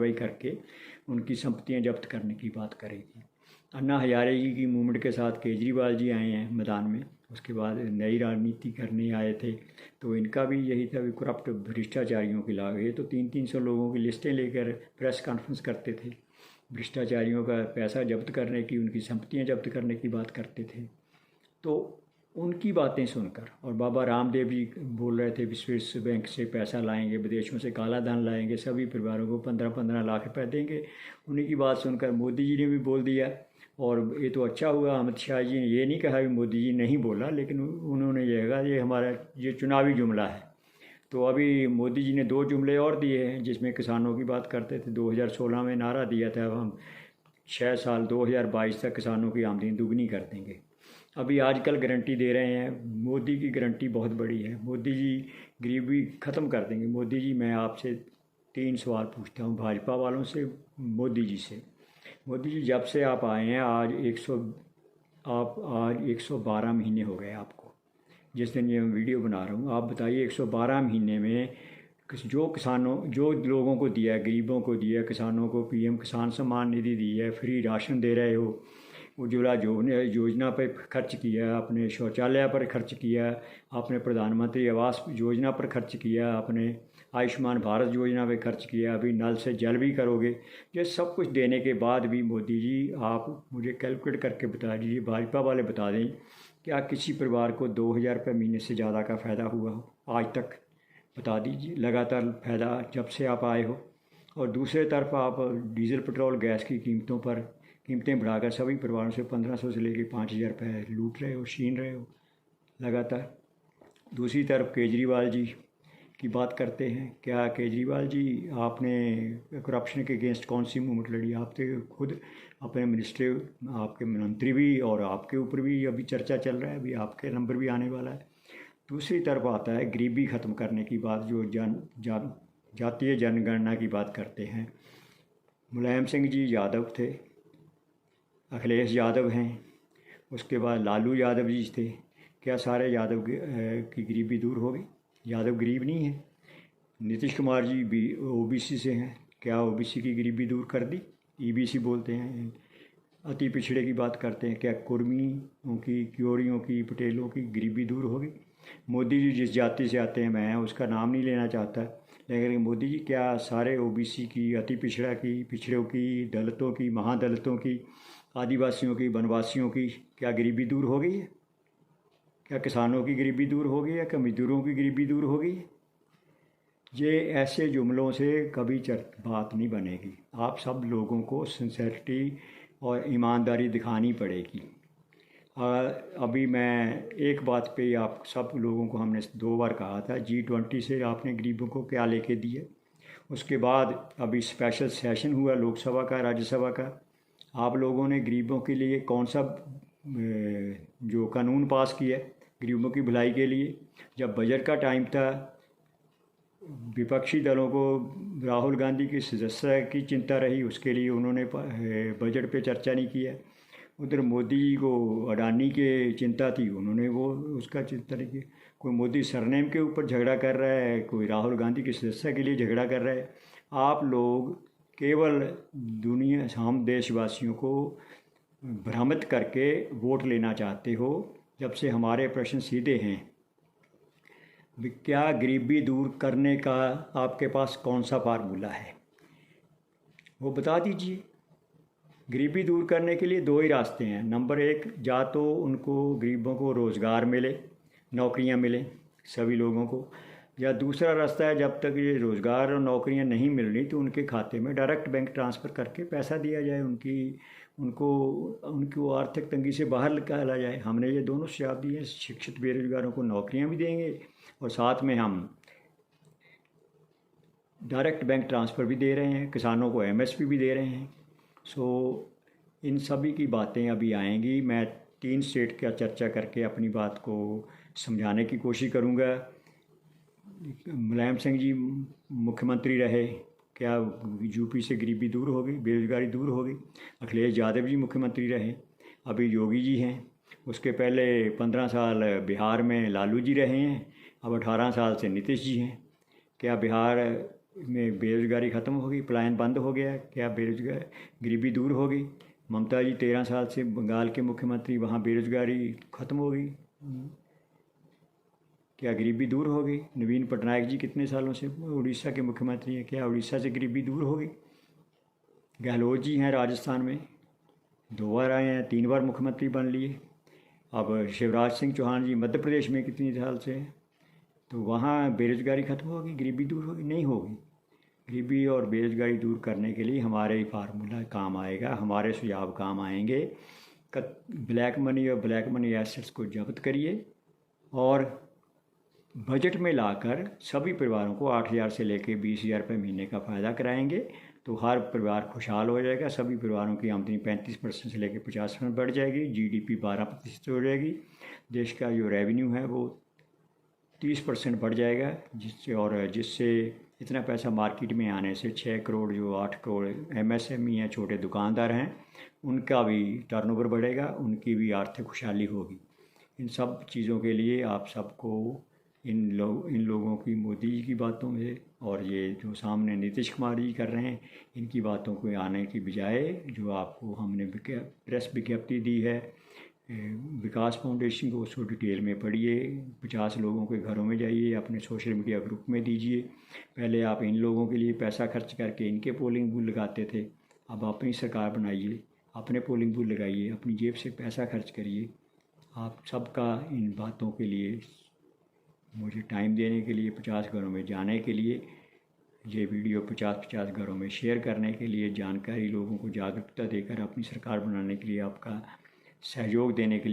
कार्रवाई करके उनकी संपत्तियां जब्त करने की बात करेगी। अन्ना हजारे जी की मूवमेंट के साथ केजरीवाल जी आए हैं मैदान में, उसके बाद नई राजनीति करने आए थे, तो इनका भी यही था भी करप्ट भ्रष्टाचारियों के खिलाफ। ये तो 300 लोगों की लिस्टें लेकर प्रेस कॉन्फ्रेंस करते थे, भ्रष्टाचारियों का पैसा जब्त करने की, उनकी संपत्तियां जब्त करने की बात करते थे। तो उनकी बातें सुनकर, और बाबा रामदेव जी बोल रहे थे विश्व बैंक से पैसा लाएंगे, विदेशों से काला धन लाएंगे, सभी परिवारों को 15-15 लाख रुपए देंगे। उन्हीं की बात सुनकर मोदी जी ने भी बोल दिया। और ये तो अच्छा हुआ, अमित शाह जी ने ये नहीं कहा भी मोदी जी नहीं बोला, लेकिन उन्होंने ये कहा ये हमारा ये चुनावी जुमला है। तो अभी मोदी जी ने 2 जुमले और दिए हैं जिसमें किसानों की बात करते थे। 2016 में नारा दिया था हम 6 साल 2022 तक किसानों की आमदनी दुगनी कर देंगे। अभी आजकल गारंटी दे रहे हैं, मोदी की गारंटी बहुत बड़ी है, मोदी जी गरीबी ख़त्म कर देंगे। मोदी जी, मैं आपसे 3 सवाल पूछता हूँ भाजपा वालों से, मोदी जी से। मोदी जी, जब से आप आए हैं आज 112 महीने हो गए आपको, जिस दिन ये मैं वीडियो बना रहा हूँ। आप बताइए 112 महीने में जो लोगों को दिया है, गरीबों को दिया है, किसानों को पीएम किसान सम्मान निधि दी है, फ्री राशन दे रहे हो, उज्ज्वला योजना पर खर्च किया, आपने शौचालय पर खर्च किया, आपने प्रधानमंत्री आवास योजना पर खर्च किया, आपने आयुष्मान भारत योजना पे खर्च किया, अभी नल से जल भी करोगे। ये सब कुछ देने के बाद भी मोदी जी, आप मुझे कैलकुलेट करके बता दीजिए, भाजपा वाले बता दें, क्या किसी परिवार को 2000 रुपये महीने से ज़्यादा का फ़ायदा हुआ हो आज तक? बता दीजिए, लगातार फ़ायदा जब से आप आए हो। और दूसरे तरफ आप डीजल पेट्रोल गैस की कीमतें बढ़ाकर सभी परिवारों से 1500 से लेकर 5000 रुपये लूट रहे हो, छीन रहे हो लगातार। दूसरी तरफ केजरीवाल जी की बात करते हैं, क्या केजरीवाल जी आपने करप्शन के अगेंस्ट कौन सी मूवमेंट लड़ी? आप तो खुद अपने मिनिस्टर, आपके मंत्री भी, और आपके ऊपर भी अभी चर्चा चल रहा है, अभी आपके नंबर भी आने वाला है। दूसरी तरफ आता है गरीबी ख़त्म करने की बात, जो जातीय जनगणना की बात करते हैं। मुलायम सिंह जी यादव थे, अखिलेश यादव हैं, उसके बाद लालू यादव जी थे। क्या सारे यादव की गरीबी दूर हो गई? यादव गरीब नहीं है। नीतीश कुमार जी भी ओबीसी से हैं, क्या ओबीसी की गरीबी दूर कर दी? ईबीसी बोलते हैं, अति पिछड़े की बात करते हैं, क्या कुर्मियों की, क्योरियों की, पटेलों की गरीबी दूर हो गई? मोदी जी जिस जाति से आते हैं, मैं उसका नाम नहीं लेना चाहता, लेकिन मोदी जी क्या सारे ओबीसी की, अति पिछड़ा की, पिछड़ों की, दलितों की, महादलितों की, आदिवासियों की, वनवासियों की क्या गरीबी दूर हो गई है? क्या किसानों की गरीबी दूर हो गई है? क्या मजदूरों की गरीबी दूर हो गई है? ये ऐसे जुमलों से कभी बात नहीं बनेगी। आप सब लोगों को सिंसेरिटी और ईमानदारी दिखानी पड़ेगी। अभी मैं एक बात पे आप सब लोगों को, हमने 2 बार कहा था, G20 से आपने गरीबों को क्या लेके दिए। उसके बाद अभी स्पेशल सेशन हुआ लोकसभा का, राज्यसभा का, आप लोगों ने गरीबों के लिए कौन सा जो कानून पास किया गरीबों की भलाई के लिए? जब बजट का टाइम था, विपक्षी दलों को राहुल गांधी की सदस्यता की चिंता रही, उसके लिए उन्होंने बजट पे चर्चा नहीं किया। उधर मोदी जी को अडानी के चिंता थी, उन्होंने वो उसका चिंता नहीं किया। कोई मोदी सरनेम के ऊपर झगड़ा कर रहा है, कोई राहुल गांधी की सदस्यता के लिए झगड़ा कर रहा है। आप लोग केवल दुनिया, हम देशवासियों को भ्रमित करके वोट लेना चाहते हो। जब से हमारे प्रश्न सीधे हैं, क्या गरीबी दूर करने का आपके पास कौन सा फार्मूला है, वो बता दीजिए। गरीबी दूर करने के लिए 2 ही रास्ते हैं। नंबर 1, या तो उनको गरीबों को रोज़गार मिले, नौकरियां मिलें सभी लोगों को, या दूसरा रास्ता है, जब तक ये रोज़गार और नौकरियां नहीं मिल रही तो उनके खाते में डायरेक्ट बैंक ट्रांसफ़र करके पैसा दिया जाए, उनको आर्थिक तंगी से बाहर निकाला जाए। हमने ये दोनों सुझाव दिए हैं। शिक्षित बेरोजगारों को नौकरियां भी देंगे और साथ में हम डायरेक्ट बैंक ट्रांसफ़र भी दे रहे हैं, किसानों को एमएसपी भी दे रहे हैं। इन सभी की बातें अभी आएंगी। मैं 3 स्टेट का चर्चा करके अपनी बात को समझाने की कोशिश करूंगा। मुलायम सिंह जी मुख्यमंत्री रहे, क्या यूपी से गरीबी दूर हो गई, बेरोजगारी दूर हो गई? अखिलेश यादव जी मुख्यमंत्री रहे, अभी योगी जी हैं। उसके पहले 15 साल बिहार में लालू जी रहे हैं, अब 18 साल से नीतीश जी हैं। क्या बिहार में बेरोज़गारी ख़त्म हो गई, पलायन बंद हो गया, क्या बेरोजगार गरीबी दूर हो गई? ममता जी 13 साल से बंगाल के मुख्यमंत्री, वहाँ बेरोज़गारी ख़त्म हो गई, क्या गरीबी दूर हो गई? नवीन पटनायक जी कितने सालों से उड़ीसा के मुख्यमंत्री हैं, क्या उड़ीसा से गरीबी दूर हो गई? गहलोत जी हैं राजस्थान में, 2 बार आए हैं, 3 बार मुख्यमंत्री बन लिए। अब शिवराज सिंह चौहान जी मध्य प्रदेश में कितनी साल से हैं, तो वहाँ बेरोज़गारी ख़त्म होगी, गरीबी दूर होगी? नहीं होगी। गरीबी और बेरोज़गारी दूर करने के लिए हमारे ही फार्मूला काम आएगा, हमारे सुझाव काम आएंगे। ब्लैक मनी और ब्लैक मनी एसेट्स को जब्त करिए और बजट में लाकर सभी परिवारों को 8,000 से लेकर 20,000 रुपये महीने का फ़ायदा कराएंगे, तो हर परिवार खुशहाल हो जाएगा। सभी परिवारों की आमदनी 35% से लेकर 50% बढ़ जाएगी, GDP 12% हो जाएगी, देश का जो रेवेन्यू है वो 30% बढ़ जाएगा, जिससे इतना पैसा मार्केट में आने से 6 करोड़ जो 8 करोड़ MSME हैं, छोटे दुकानदार हैं, उनका भी टर्नओवर बढ़ेगा, उनकी भी आर्थिक खुशहाली होगी। इन सब चीज़ों के लिए आप सबको इन लोगों की, मोदी जी की बातों में और ये जो सामने नीतीश कुमार जी कर रहे हैं, इनकी बातों को आने की बजाय जो आपको हमने प्रेस विज्ञप्ति दी है विकास फाउंडेशन को, उसको डिटेल में पढ़िए, 50 लोगों के घरों में जाइए, अपने सोशल मीडिया ग्रुप में दीजिए। पहले आप इन लोगों के लिए पैसा खर्च करके इनके पोलिंग बूथ लगाते थे, अब अपनी सरकार बनाइए, अपने पोलिंग बूथ लगाइए, अपनी जेब से पैसा खर्च करिए। आप सबका इन बातों के लिए, मुझे टाइम देने के लिए, 50 घरों में जाने के लिए, ये वीडियो 50-50 घरों में शेयर करने के लिए, जानकारी लोगों को जागरूकता देकर अपनी सरकार बनाने के लिए, आपका सहयोग देने के लिए